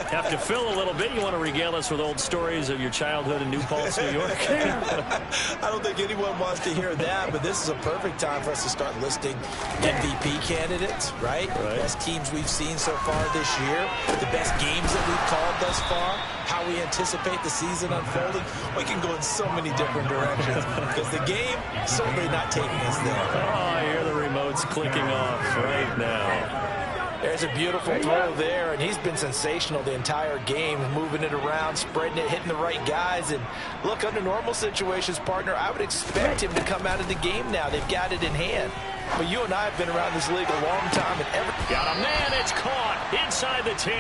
have to fill a little bit. You want to regale us with old stories of your childhood in New Paltz, New York? I don't think anyone wants to hear that, but this is a perfect time for us to start listing MVP candidates, right? Best teams we've seen so far this year, the best games that we've called thus far, how we anticipate the season unfolding. We can go in so many different directions because the game is certainly not taking us there. Oh, I hear the remote's clicking off right now. There's a beautiful throw there, and he's been sensational the entire game, moving it around, spreading it, hitting the right guys. And look, under normal situations, partner, I would expect him to come out of the game now. They've got it in hand. But you and I have been around this league a long time, and got a man, it's caught inside the 10.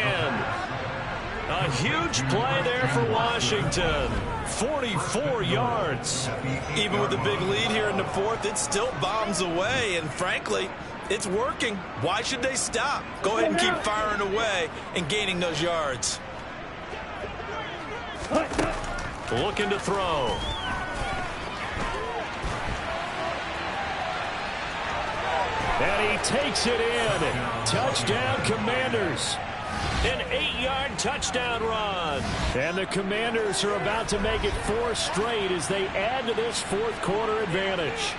A huge play there for Washington. 44 yards. Even with the big lead here in the 4th, it still bombs away. And frankly, it's working. Why should they stop? Go ahead and keep firing away and gaining those yards. Looking to throw. And he takes it in. Touchdown, Commanders. An 8-yard touchdown run. And the Commanders are about to make it 4 straight as they add to this 4th quarter advantage.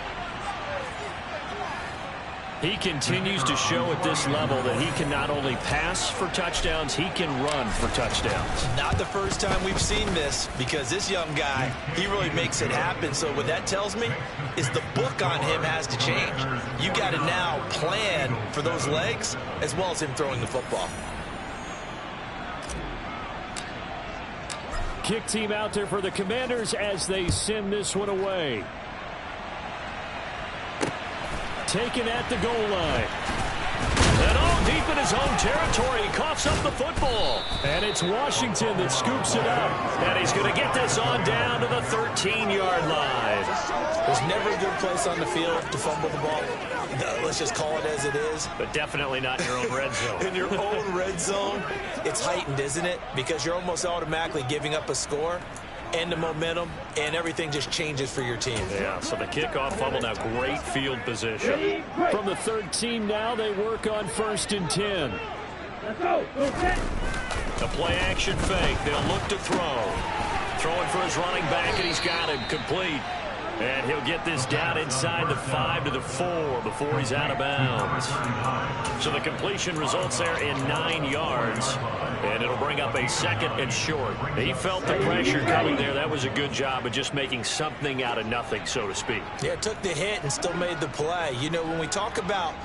He continues to show at this level that he can not only pass for touchdowns, he can run for touchdowns. Not the first time we've seen this, because this young guy, he really makes it happen. So what that tells me is the book on him has to change. You got to now plan for those legs as well as him throwing the football. Kick team out there for the Commanders as they send this one away. taken at the goal line. And all deep in his own territory, he coughs up the football. And it's Washington that scoops it up. And he's going to get this on down to the 13-yard line. There's never a good place on the field to fumble the ball. No, let's just call it as it is. But definitely not in your own red zone. In your own red zone, it's heightened, isn't it? Because you're almost automatically giving up a score and the momentum, and everything just changes for your team. Yeah, so the kickoff fumble, now great field position. From the 13 now, they work on 1st and 10. Let's go. The play action fake. They'll look to throw. Throwing for his running back, and he's got him complete. And he'll get this down inside the 5 to the 4 before he's out of bounds. So the completion results there in 9 yards. And it'll bring up a 2nd and short. He felt the pressure coming there. That was a good job of just making something out of nothing, so to speak. Yeah, took the hit and still made the play. You know, when we talk about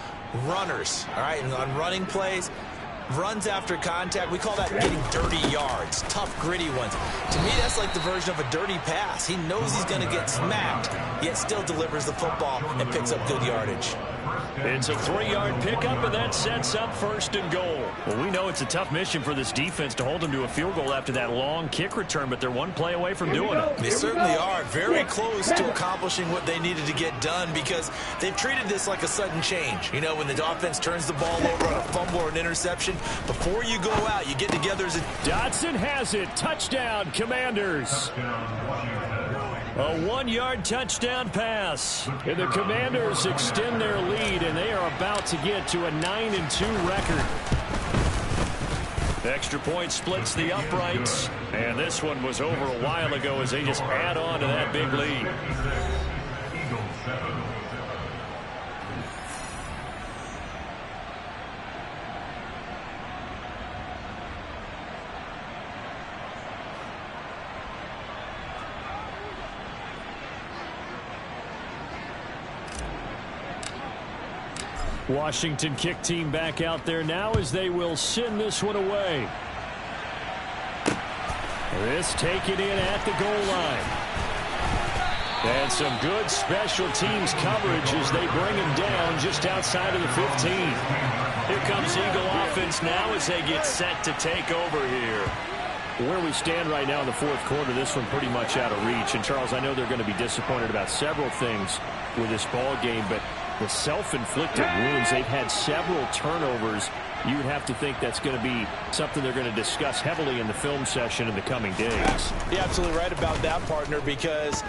runners, all right, and on running plays, runs after contact, we call that getting dirty yards, tough, gritty ones. To me, that's like the version of a dirty pass. He knows he's going to get smacked, yet still delivers the football and picks up good yardage. It's a 3-yard pickup, and that sets up 1st and goal. Well, we know it's a tough mission for this defense to hold them to a field goal after that long kick return, but they're one play away from doing it. They certainly are very close to accomplishing what they needed to get done because they've treated this like a sudden change. You know, when the offense turns the ball over on a fumble or an interception, before you go out, you get together as a... Dotson has it. Touchdown, Commanders. A 1-yard touchdown pass. And the Commanders extend their lead, and they are about to get to a 9-2 record. Extra point splits the uprights. And this one was over a while ago as they just add on to that big lead. Washington kick team back out there now as they will send this one away. This taken in at the goal line. And some good special teams coverage as they bring him down just outside of the 15. Here comes Eagle offense now as they get set to take over here. Where we stand right now in the 4th quarter, this one pretty much out of reach. And, Charles, I know they're going to be disappointed about several things with this ball game, but the self-inflicted wounds, they've had several turnovers. You would have to think that's going to be something they're going to discuss heavily in the film session in the coming days. You're absolutely right about that, partner, because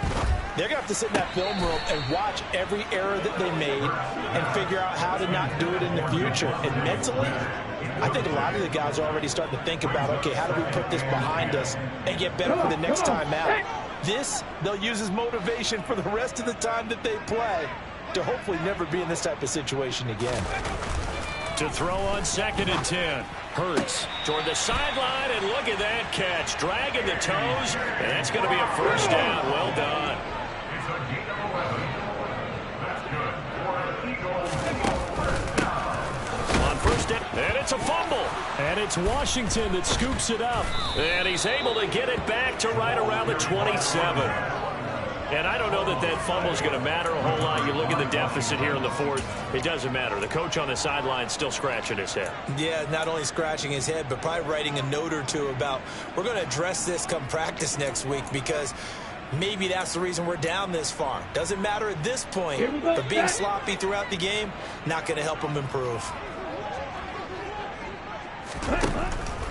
they're going to have to sit in that film room and watch every error that they made and figure out how to not do it in the future. And mentally, I think a lot of the guys are already starting to think about, okay, how do we put this behind us and get better for the next time out? This, they'll use as motivation for the rest of the time that they play to hopefully never be in this type of situation again. To throw on 2nd and 10. Hurts toward the sideline, and look at that catch. Dragging the toes, and that's going to be a 1st down. Well done. On 1st down, and it's a fumble. And it's Washington that scoops it up. And he's able to get it back to right around the 27. And I don't know that that fumble is going to matter a whole lot. You look at the deficit here in the 4th. It doesn't matter. The coach on the sideline still scratching his head. Yeah, not only scratching his head, but probably writing a note or two about, we're going to address this come practice next week because maybe that's the reason we're down this far. Doesn't matter at this point, but being sloppy throughout the game, not going to help them improve.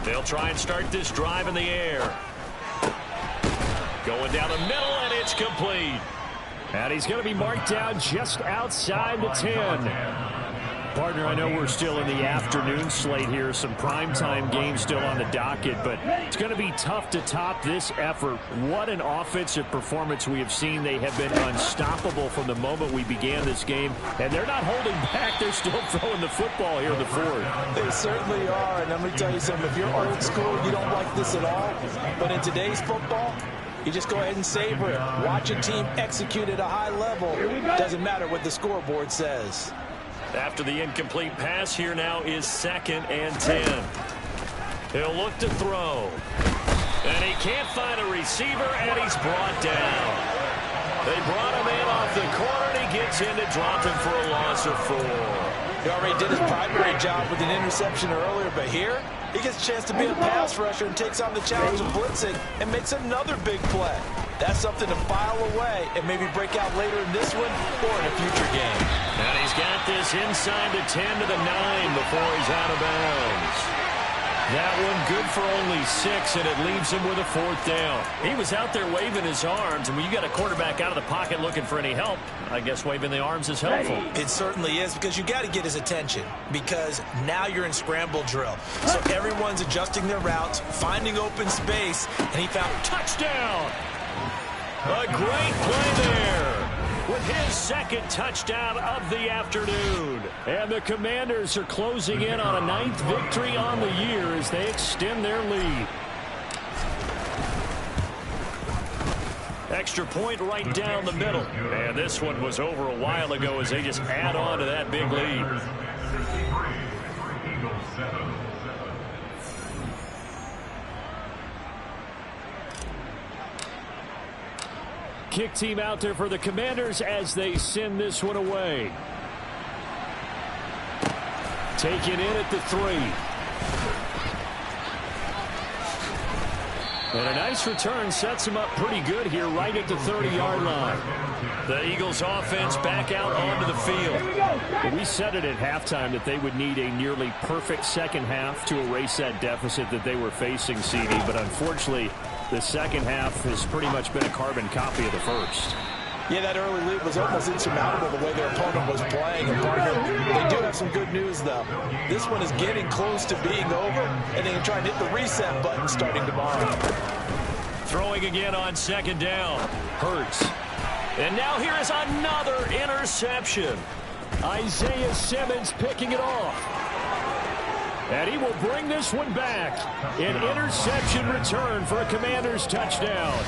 They'll try and start this drive in the air. Going down the middle, and it's complete. And he's going to be marked down just outside the 10. Partner, I know we're still in the afternoon slate here. Some primetime games still on the docket, but it's going to be tough to top this effort. What an offensive performance we have seen. They have been unstoppable from the moment we began this game, and they're not holding back. They're still throwing the football here in the 4th. They certainly are, and let me tell you something. If you're old school, you don't like this at all, but in today's football, you just go ahead and savor it. Watch a team execute at a high level. Doesn't matter what the scoreboard says. After the incomplete pass, here now is 2nd and 10. He'll look to throw. And he can't find a receiver, and he's brought down. They brought him in off the corner, and he gets gets in to drop him for a loss of 4. He already did his primary job with an interception earlier, but here he gets a chance to be a pass rusher and takes on the challenge of blitzing and makes another big play. That's something to file away and maybe break out later in this one or in a future game. And he's got this inside the 10 to the 9 before he's out of bounds. That one good for only 6, and it leaves him with a 4th down. He was out there waving his arms, and when you got a quarterback out of the pocket looking for any help, I guess waving the arms is helpful. It certainly is, because you got to get his attention, because now you're in scramble drill. So everyone's adjusting their routes, finding open space, and he found touchdown. A great play there with his 2nd touchdown of the afternoon. And the Commanders are closing in on a 9th victory on the year as they extend their lead. Extra point right down the middle. And this one was over a while ago as they just add on to that big lead. Kick team out there for the Commanders as they send this one away. Taken in at the 3. And a nice return sets him up pretty good here right at the 30-yard line. The Eagles offense back out onto the field. We said it at halftime that they would need a nearly perfect second half to erase that deficit that they were facing, CD, but unfortunately the second half has pretty much been a carbon copy of the first. Yeah, that early lead was almost insurmountable the way their opponent was playing. And partner, they do have some good news, though. This one is getting close to being over, and they can try and hit the reset button starting tomorrow. Throwing again on 2nd down. Hurts. And now here is another interception. Isaiah Simmons picking it off. And he will bring this one back. An interception return for a Commanders touchdown.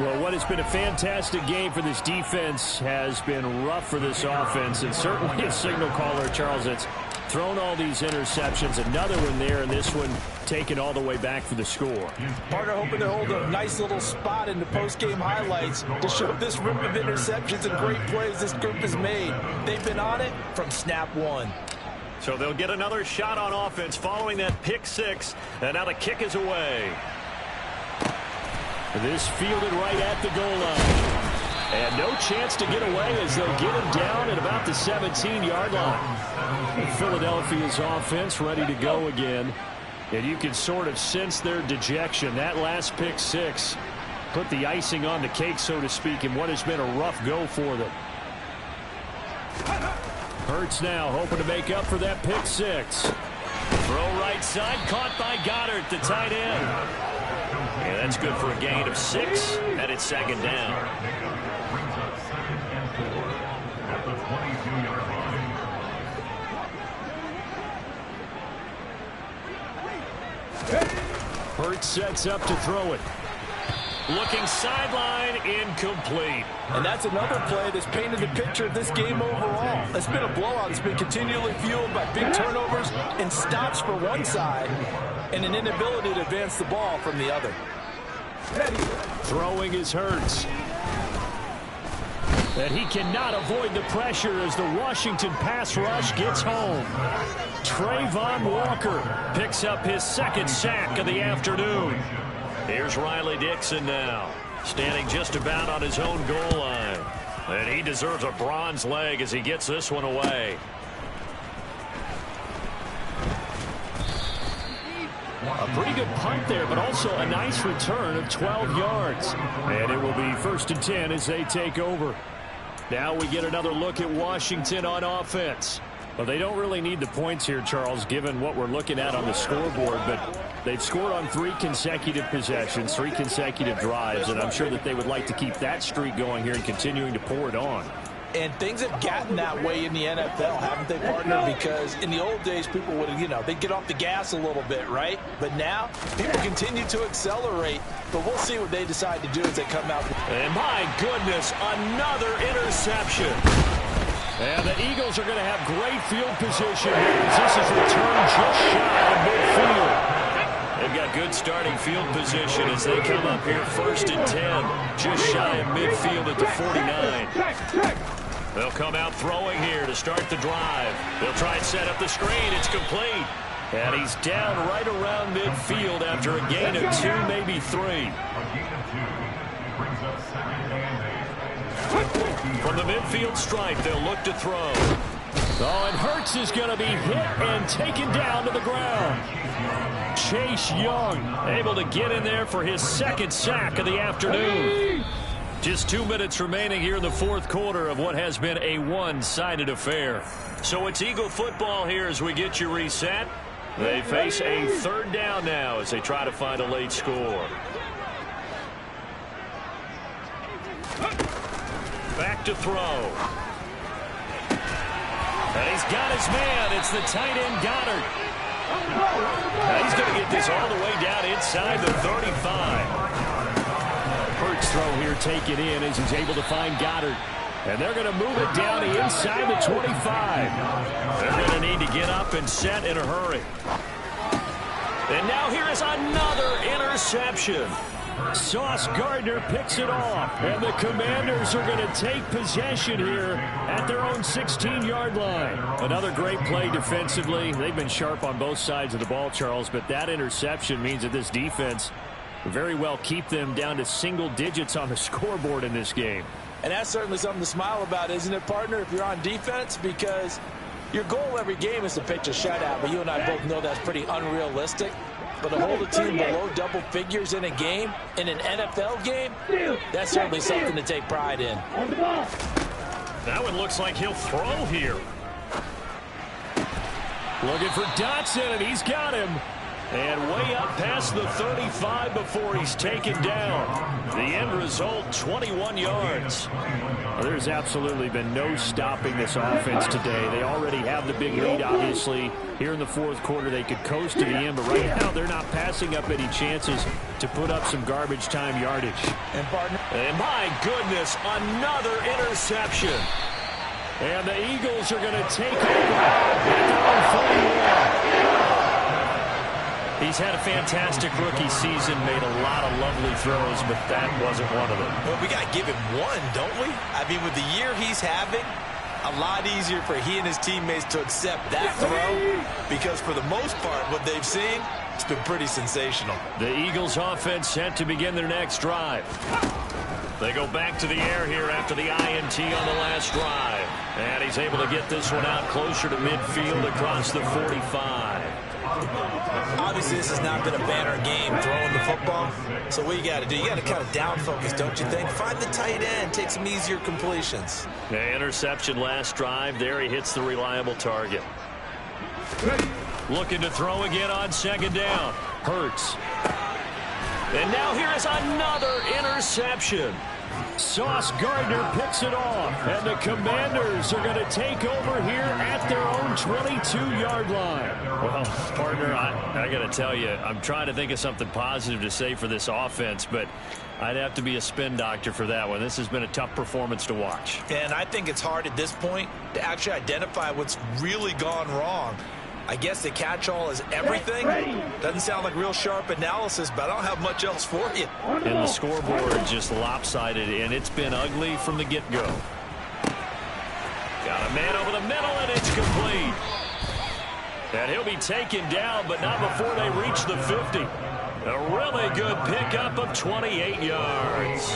Well, what has been a fantastic game for this defense has been rough for this offense, and certainly a signal caller, Charles, that's thrown all these interceptions. Another one there, and this one taken all the way back for the score. Partner hoping to hold a nice little spot in the post-game highlights to show this rip of interceptions and great plays this group has made. They've been on it from snap 1. So they'll get another shot on offense following that pick 6, and now the kick is away. This fielded right at the goal line. And no chance to get away as they'll get him down at about the 17-yard line. Philadelphia's offense ready to go again. And you can sort of sense their dejection. That last pick 6 put the icing on the cake, so to speak, in what has been a rough go for them. Hurts now hoping to make up for that pick 6. Throw right side, caught by Goddard, the tight end. Yeah, that's good for a gain of 6, and it's 2nd down. Hurts sets up to throw it. Looking sideline, incomplete. And that's another play that's painted the picture of this game overall. It's been a blowout. It's been continually fueled by big turnovers and stops for one side and an inability to advance the ball from the other. Throwing is Hurts. And he cannot avoid the pressure as the Washington pass rush gets home. Trayvon Walker picks up his 2nd sack of the afternoon. Here's Riley Dixon now, standing just about on his own goal line. And he deserves a bronze leg as he gets this one away. A pretty good punt there, but also a nice return of 12 yards. And it will be 1st and 10 as they take over. Now we get another look at Washington on offense. Well, they don't really need the points here, Charles, given what we're looking at on the scoreboard, but they've scored on 3 consecutive possessions, 3 consecutive drives, and I'm sure that they would like to keep that streak going here and continuing to pour it on. And things have gotten that way in the NFL, haven't they, partner? Because in the old days, people would, they'd get off the gas a little bit, right? But now, people continue to accelerate. But we'll see what they decide to do as they come out. And my goodness, another interception. And the Eagles are going to have great field position here as this is returned just shy of midfield. They've got good starting field position as they come up here 1st and 10, just shy of midfield at the 49. They'll come out throwing here to start the drive. They'll try and set up the screen. It's complete. And he's down right around midfield after a gain of 2, maybe 3. From the midfield stripe, they'll look to throw. Oh, and Hurts is going to be hit and taken down to the ground. Chase Young able to get in there for his second sack of the afternoon. Just 2 minutes remaining here in the fourth quarter of what has been a one-sided affair. So it's Eagle football here as we get you reset. They face a third down now as they try to find a late score. Back to throw. And he's got his man. It's the tight end, Goddard. Now he's going to get this all the way down inside the 35. Hurts throw here taken in as he's able to find Goddard. And they're going to move it down inside the 25. They're going to need to get up and set in a hurry. And now here is another interception. Sauce Gardner picks it off, and the Commanders are going to take possession here at their own 16-yard line. Another great play defensively. They've been sharp on both sides of the ball, Charles, but that interception means that this defense very well keep them down to single digits on the scoreboard in this game. And that's certainly something to smile about, isn't it, partner, if you're on defense? Because your goal every game is to pitch a shutout, but you and I both know that's pretty unrealistic. But to hold a team below double figures in a game, in an NFL game, that's certainly something to take pride in. That one looks like he'll throw here. Looking for Dotson, and he's got him. And way up past the 35 before he's taken down. The end result, 21 yards. Well, there's absolutely been no stopping this offense today. They already have the big lead, obviously. Here in the fourth quarter, they could coast to the end, but right now they're not passing up any chances to put up some garbage time yardage. And my goodness, another interception. And the Eagles are going to take over at their own 41. He's had a fantastic rookie season, made a lot of lovely throws, but that wasn't one of them. Well, we got to give him one, don't we? I mean, with the year he's having, a lot easier for he and his teammates to accept that throw because for the most part, what they've seen, it's been pretty sensational. The Eagles offense set to begin their next drive. They go back to the air here after the INT on the last drive. And he's able to get this one out closer to midfield across the 45. Obviously, this has not been a banner game throwing the football. So what you got to do, you got to kind of down focus, don't you think? Find the tight end, take some easier completions. The interception last drive. There he hits the reliable target. Looking to throw again on second down. Hurts. And now here is another interception. Sauce Gardner picks it off, and the Commanders are going to take over here at their own 22-yard line. Well, partner, I got to tell you, I'm trying to think of something positive to say for this offense, but I'd have to be a spin doctor for that one. This has been a tough performance to watch. And I think it's hard at this point to actually identify what's really gone wrong. I guess the catch-all is everything. Doesn't sound like real sharp analysis, but I don't have much else for you. And the scoreboard just lopsided, and it's been ugly from the get-go. Got a man over the middle, and it's complete. And he'll be taken down, but not before they reach the 50. A really good pickup of 28 yards.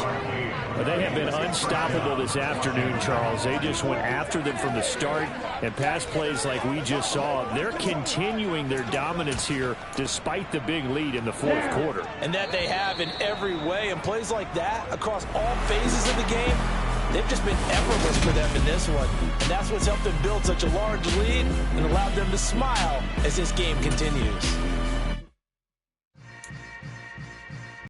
But they have been unstoppable this afternoon, Charles. They just went after them from the start, and pass plays like we just saw, they're continuing their dominance here despite the big lead in the fourth quarter. And that they have in every way, and plays like that across all phases of the game, they've just been effortless for them in this one. And that's what's helped them build such a large lead and allowed them to smile as this game continues.